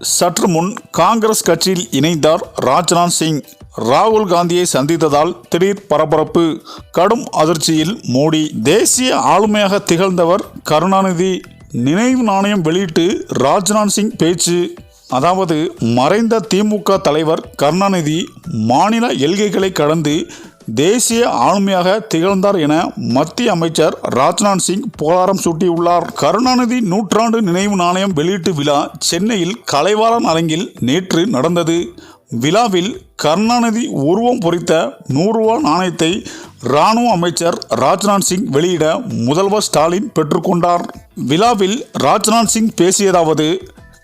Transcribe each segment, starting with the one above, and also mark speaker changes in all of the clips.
Speaker 1: சற்று முன் காங்கிரஸ் கட்சியில் இணைந்தார் ராஜ்நாத் சிங். ராகுல் காந்தியை சந்தித்ததால் திடீர் பரபரப்பு, கடும் அதிர்ச்சியில் மோடி. தேசிய ஆளுமையாக திகழ்ந்தவர் கருணாநிதி. நினைவு நாணயம் வெளியிட்டு ராஜ்நாத் சிங் பேச்சு. அதாவது, மறைந்த திமுக தலைவர் கருணாநிதி மாநில எல்கைகளை கடந்து தேசிய ஆளுமையாக திகழ்ந்தார் என மத்திய அமைச்சர் ராஜ்நாத் சிங் புகழாரம் சூட்டியுள்ளார். கருணாநிதி நூற்றாண்டு நினைவு நாணயம் வெளியீட்டு விழா சென்னையில் கலைவாணர் அரங்கில் நேற்று நடந்தது. விழாவில் கருணாநிதி உருவம் பொறித்த 100 ரூபா நாணயத்தை இராணுவ அமைச்சர் ராஜ்நாத் சிங் வெளியிட முதல்வர் ஸ்டாலின் பெற்றுக்கொண்டார். விழாவில் ராஜ்நாத் சிங் பேசியதாவது: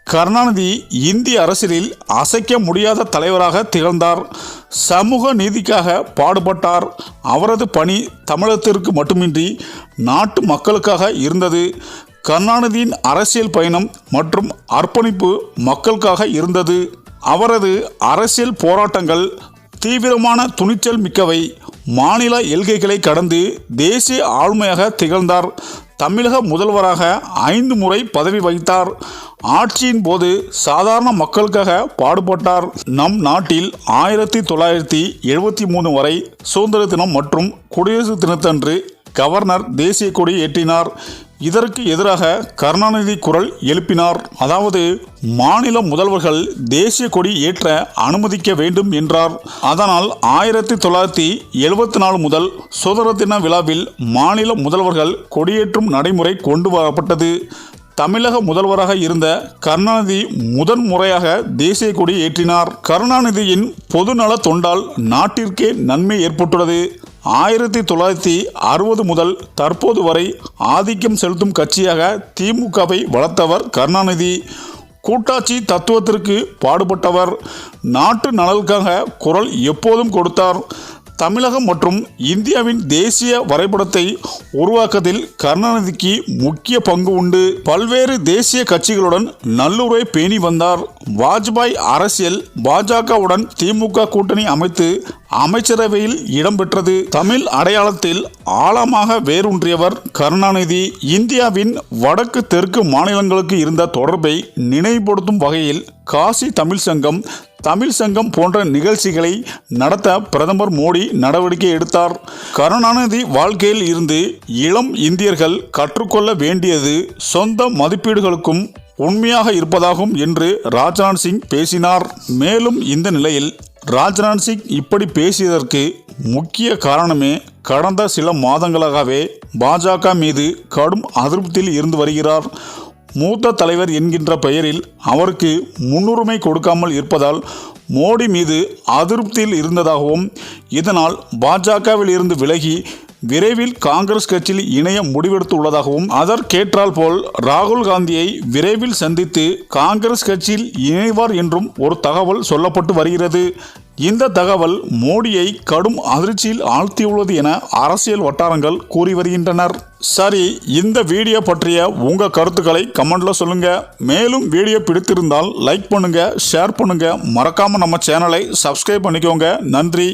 Speaker 1: கருணாநிதி இந்திய அரசியலில் அசைக்க முடியாத தலைவராக திகழ்ந்தார். சமூக நீதிக்காக பாடுபட்டார். அவரது பணி தமிழகத்திற்கு மட்டுமின்றி நாட்டு மக்களுக்காக இருந்தது. கருணாநிதியின் அரசியல் பயணம் மற்றும் அர்ப்பணிப்பு மக்களுக்காக இருந்தது. அவரது அரசியல் போராட்டங்கள் தீவிரமான துணிச்சல் மிக்கவை. மாநில எல்கைகளை கடந்து தேசிய ஆளுமையாக திகழ்ந்தார். தமிழக முதல்வராக 5 முறை பதவி வகித்தார். ஆட்சியின் போது சாதாரண மக்களுக்காக பாடுபட்டார். நம் நாட்டில் 1973 வரை சுதந்திர தினம் மற்றும் குடியரசு தினத்தன்று கவர்னர் தேசிய கொடி ஏற்றினார். இதற்கு எதிராக கருணாநிதி குரல் எழுப்பினார். அதாவது, மாநில முதல்வர்கள் தேசிய கொடி ஏற்ற அனுமதிக்க வேண்டும் என்றார். அதனால் 1974 முதல் சுதந்திர தின விழாவில் மாநில முதல்வர்கள் கொடியேற்றும் நடைமுறை கொண்டு வரப்பட்டது. தமிழக முதல்வராக இருந்த கருணாநிதி முறையாக தேசிய கொடி ஏற்றினார். கருணாநிதியின் பொதுநல தொண்டால் நாட்டிற்கே நன்மை ஏற்பட்டுள்ளது. 1960 முதல் தற்போது வரை ஆதிக்கம் செலுத்தும் கட்சியாக திமுகவை வளர்த்தவர் கருணாநிதி. கூட்டாட்சி தத்துவத்திற்கு பாடுபட்டவர். நாட்டு நலனுக்காக குரல் எப்போதும் கொடுத்தார். தமிழகம் மற்றும் இந்தியாவின் தேசிய வரைபடத்தை உருவாக்கத்தில் கருணாநிதிக்கு முக்கிய பங்கு உண்டு. பல்வேறு தேசிய கட்சிகளுடன் நல்லுறவை பேணி வந்தார். வாஜ்பாய் அரசியல் பாஜகவுடன் திமுக கூட்டணி அமைத்து அமைச்சரவையில் இடம்பெற்றது. தமிழ் அடையாளத்தில் ஆழமாக வேரூன்றியவர் கருணாநிதி. இந்தியாவின் வடக்கு தெற்கு மாநிலங்களுக்கு இருந்த தொடர்பை நினைவுபடுத்தும் வகையில் காசி தமிழ் சங்கம் போன்ற நிகழ்ச்சிகளை நடத்த பிரதமர் மோடி நடவடிக்கை எடுத்தார். கருணாநிதி வாழ்க்கையில் இருந்து இளம் இந்தியர்கள் கற்றுக்கொள்ள வேண்டியது சொந்த மதிப்பீடுகளுக்கும் உண்மையாக இருப்பதாகும் என்று ராஜ்நாத் சிங் பேசினார். மேலும் இந்த நிலையில் ராஜ்நாத் சிங் இப்படி பேசியதற்கு முக்கிய காரணமே கடந்த சில மாதங்களாகவே பாஜக மீது கடும் அதிருப்தியில் இருந்து வருகிறார். மூத்த தலைவர் என்கின்ற பெயரில் அவருக்கு முன்னுரிமை கொடுக்காமல் இருப்பதால் மோடி மீது அதிருப்தியில் இருந்ததாகவும், இதனால் பாஜகவில் இருந்து விலகி விரைவில் காங்கிரஸ் கட்சியில் இணைய முடிவெடுத்துள்ளதாகவும், அதற்கேற்றால் போல் ராகுல் காந்தியை விரைவில் சந்தித்து காங்கிரஸ் கட்சியில் இணைவார் என்றும் ஒரு தகவல் சொல்லப்பட்டு வருகிறது. இந்த தகவல் மோடியை கடும் அதிர்ச்சியில் ஆழ்த்தியுள்ளது என அரசியல் வட்டாரங்கள் கூறி வருகின்றனர். சரி, இந்த வீடியோ பற்றிய உங்க கருத்துக்களை கமெண்ட்ல சொல்லுங்க. மேலும் வீடியோ பிடித்திருந்தால் லைக் பண்ணுங்க, ஷேர் பண்ணுங்க, மறக்காம நம்ம சேனலை சப்ஸ்கிரைப் பண்ணிக்கோங்க. நன்றி.